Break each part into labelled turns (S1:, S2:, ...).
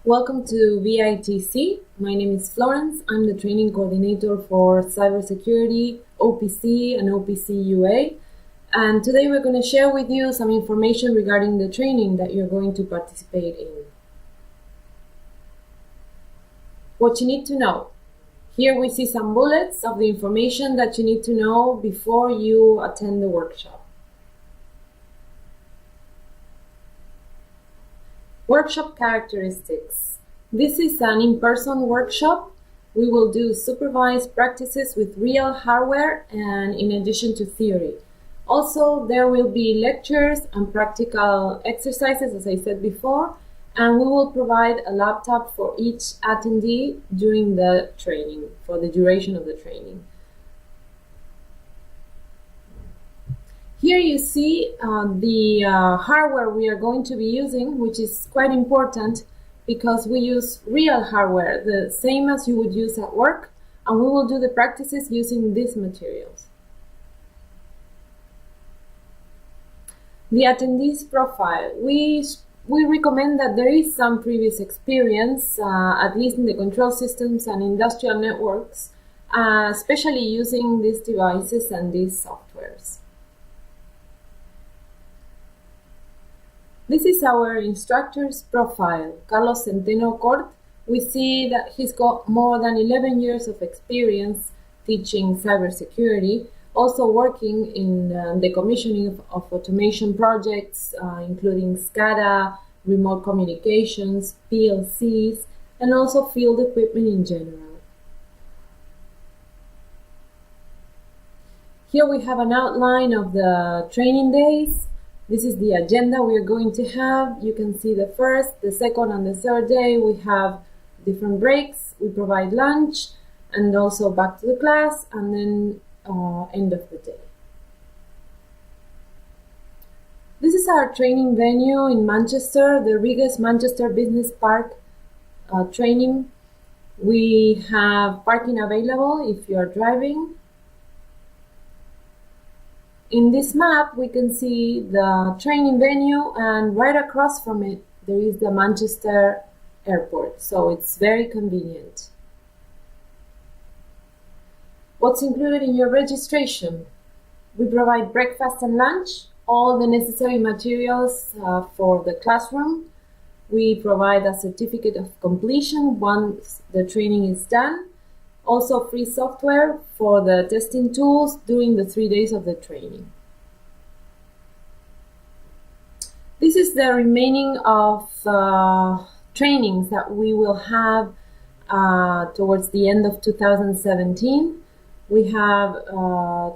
S1: Welcome to VITC. My name is Florence. I'm the training coordinator for Cybersecurity, OPC, and OPC UA. And today we're going to share with you some information regarding the training that you're going to participate in. What you need to know. Here we see some bullets of the information that you need to know before you attend the workshop. Workshop characteristics. This is an in-person workshop. We will do supervised practices with real hardware and in addition to theory. Also, there will be lectures and practical exercises, as I said before, and we will provide a laptop for each attendee during the training, for the duration of the training. Here you see the hardware we are going to be using, which is quite important because we use real hardware, the same as you would use at work, and we will do the practices using these materials. The attendees profile. We recommend that there is some previous experience, at least in the control systems and industrial networks, especially using these devices and these softwares. This is our instructor's profile, Carlos Centeno Cort. We see that he's got more than 11 years of experience teaching cybersecurity, also working in the commissioning of automation projects, including SCADA, remote communications, PLCs, and also field equipment in general. Here we have an outline of the training days. This is the agenda we are going to have. You can see the first, the second, and the third day. We have different breaks. We provide lunch and also back to the class, and then end of the day. This is our training venue in Manchester, the Regis Manchester Business Park training. We have parking available if you are driving. In this map, we can see the training venue, and right across from it, there is the Manchester Airport, so it's very convenient. What's included in your registration? We provide breakfast and lunch, all the necessary materials for the classroom. We provide a certificate of completion once the training is done. Also free software for the testing tools during the 3 days of the training. This is the remaining of trainings that we will have towards the end of 2017. We have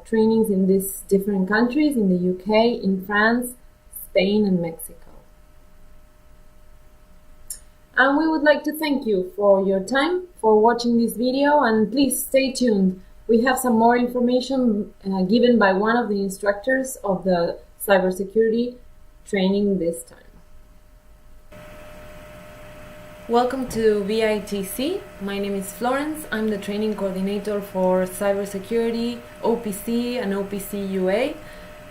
S1: trainings in these different countries, in the UK, in France, Spain, and Mexico. And we would like to thank you for your time, for watching this video, and please stay tuned. We have some more information given by one of the instructors of the cybersecurity training this time. Welcome to VITC. My name is Florence. I'm the training coordinator for Cybersecurity, OPC, and OPC UA.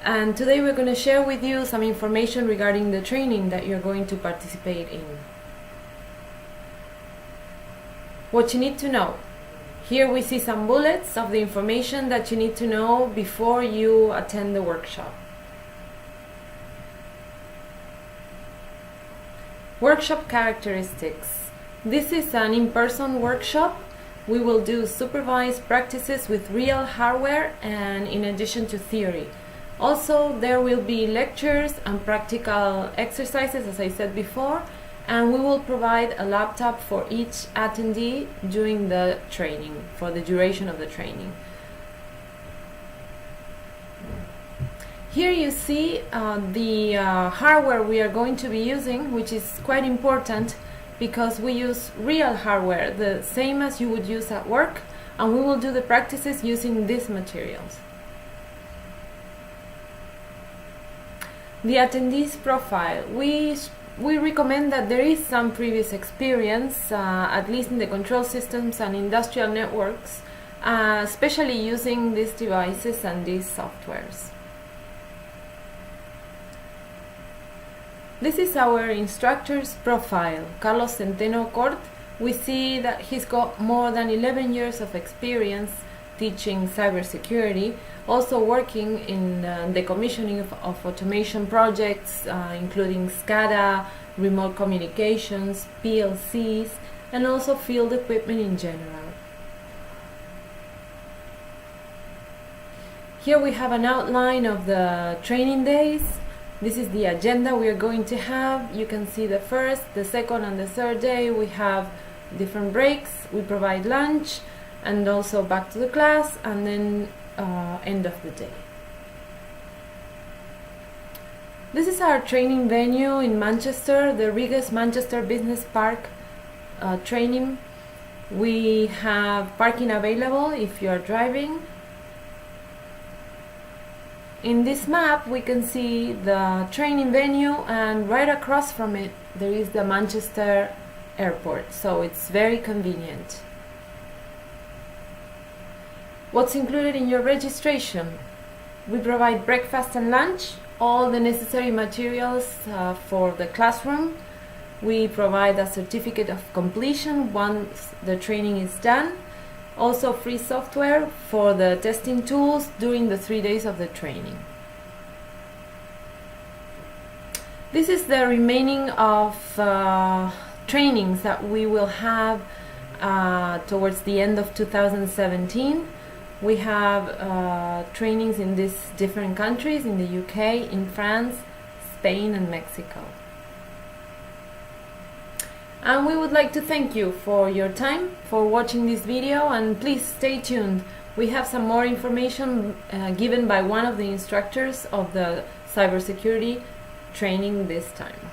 S1: And today we're going to share with you some information regarding the training that you're going to participate in. What you need to know. Here we see some bullets of the information that you need to know before you attend the workshop. Workshop characteristics. This is an in-person workshop. We will do supervised practices with real hardware and in addition to theory. Also, there will be lectures and practical exercises, as I said before, and we will provide a laptop for each attendee during the training, for the duration of the training. Here you see the hardware we are going to be using, which is quite important because we use real hardware, the same as you would use at work, and we will do the practices using these materials. The attendees profile. We recommend that there is some previous experience, at least in the control systems and industrial networks, especially using these devices and these softwares. This is our instructor's profile, Carlos Centeno Cort. We see that he's got more than 11 years of experience teaching cybersecurity, also working in the commissioning of automation projects, including SCADA, remote communications, PLCs, and also field equipment in general. Here we have an outline of the training days. This is the agenda we are going to have. You can see the first, the second, and the third day. We have different breaks. We provide lunch, and also back to the class, and then end of the day. This is our training venue in Manchester, the Regis Manchester Business Park training. We have parking available if you are driving. In this map we can see the training venue, and right across from it there is the Manchester airport, so it's very convenient. What's included in your registration? We provide breakfast and lunch, all the necessary materials for the classroom. We provide a certificate of completion once the training is done. Also free software for the testing tools during the 3 days of the training. This is the remaining of trainings that we will have towards the end of 2017. We have trainings in these different countries, in the UK, in France, Spain, and Mexico. And we would like to thank you for your time, for watching this video, and please stay tuned. We have some more information given by one of the instructors of the cybersecurity training this time.